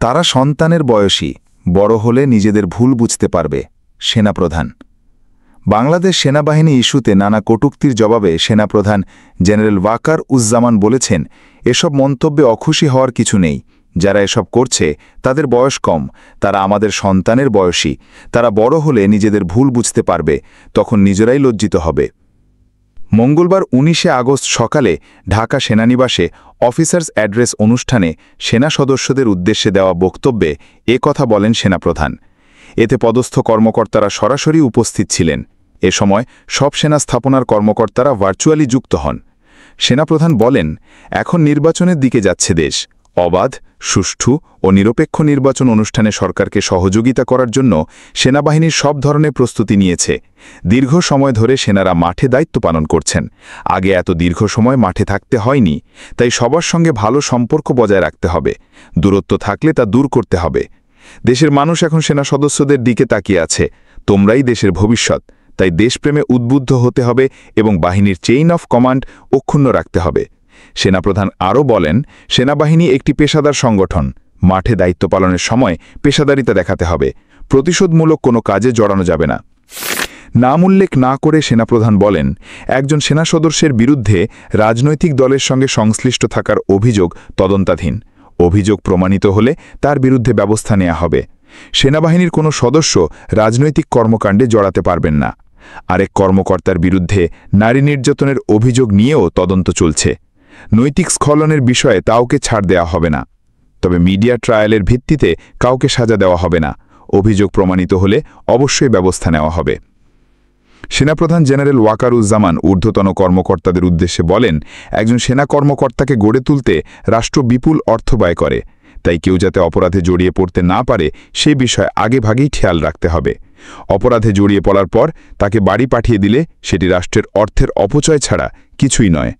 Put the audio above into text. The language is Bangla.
তারা সন্তানের বয়সী, বড় হলে নিজেদের ভুল বুঝতে পারবে। সেনাপ্রধান। বাংলাদেশ সেনাবাহিনী ইস্যুতে নানা কটূক্তির জবাবে সেনাপ্রধান জেনারেল ওয়াকার উজ্জামান বলেছেন, এসব মন্তব্যে অখুশি হওয়ার কিছু নেই। যারা এসব করছে তাদের বয়স কম, তারা আমাদের সন্তানের বয়সী। তারা বড় হলে নিজেদের ভুল বুঝতে পারবে, তখন নিজেরাই লজ্জিত হবে। মঙ্গলবার ১৯শে আগস্ট সকালে ঢাকা সেনানিবাসে অফিসার্স অ্যাড্রেস অনুষ্ঠানে সেনা সদস্যদের উদ্দেশ্যে দেওয়া বক্তব্যে কথা বলেন সেনাপ্রধান। এতে পদস্থ কর্মকর্তারা সরাসরি উপস্থিত ছিলেন। এ সময় সব সেনা স্থাপনার কর্মকর্তারা ভার্চুয়ালি যুক্ত হন। সেনাপ্রধান বলেন, এখন নির্বাচনের দিকে যাচ্ছে দেশ। অবাধ, সুষ্ঠু ও নিরপেক্ষ নির্বাচন অনুষ্ঠানে সরকারকে সহযোগিতা করার জন্য সেনাবাহিনীর সব ধরনের প্রস্তুতি নিয়েছে। দীর্ঘ সময় ধরে সেনারা মাঠে দায়িত্ব পালন করছেন। আগে এত দীর্ঘ সময় মাঠে থাকতে হয়নি, তাই সবার সঙ্গে ভালো সম্পর্ক বজায় রাখতে হবে। দূরত্ব থাকলে তা দূর করতে হবে। দেশের মানুষ এখন সেনা সদস্যদের দিকে তাকিয়ে আছে। তোমরাই দেশের ভবিষ্যৎ, তাই দেশপ্রেমে উদ্বুদ্ধ হতে হবে এবং বাহিনীর চেইন অফ কমান্ড অক্ষুণ্ণ রাখতে হবে। সেনাপ্রধান আরও বলেন, সেনাবাহিনী একটি পেশাদার সংগঠন। মাঠে দায়িত্ব পালনের সময় পেশাদারিতা দেখাতে হবে। প্রতিশোধমূলক কোনো কাজে জড়ানো যাবে না। নাম উল্লেখ না করে সেনাপ্রধান বলেন, একজন সেনা সদস্যের বিরুদ্ধে রাজনৈতিক দলের সঙ্গে সংশ্লিষ্ট থাকার অভিযোগ তদন্তাধীন। অভিযোগ প্রমাণিত হলে তার বিরুদ্ধে ব্যবস্থা নেওয়া হবে। সেনাবাহিনীর কোনো সদস্য রাজনৈতিক কর্মকাণ্ডে জড়াতে পারবেন না। আরেক কর্মকর্তার বিরুদ্ধে নারী নির্যাতনের অভিযোগ নিয়েও তদন্ত চলছে। নৈতিক স্খলনের বিষয়ে কাউকে ছাড় দেওয়া হবে না। তবে মিডিয়া ট্রায়ালের ভিত্তিতে কাউকে সাজা দেওয়া হবে না। অভিযোগ প্রমাণিত হলে অবশ্যই ব্যবস্থা নেওয়া হবে। সেনাপ্রধান জেনারেল ওয়াকার উজ্জামান ঊর্ধ্বতন কর্মকর্তাদের উদ্দেশ্যে বলেন, একজন সেনা কর্মকর্তাকে গড়ে তুলতে রাষ্ট্র বিপুল অর্থ ব্যয় করে। তাই কেউ যাতে অপরাধে জড়িয়ে পড়তে না পারে সে বিষয়ে আগেভাগেই খেয়াল রাখতে হবে। অপরাধে জড়িয়ে পড়ার পর তাকে বাড়ি পাঠিয়ে দিলে সেটি রাষ্ট্রের অর্থের অপচয় ছাড়া কিছুই নয়।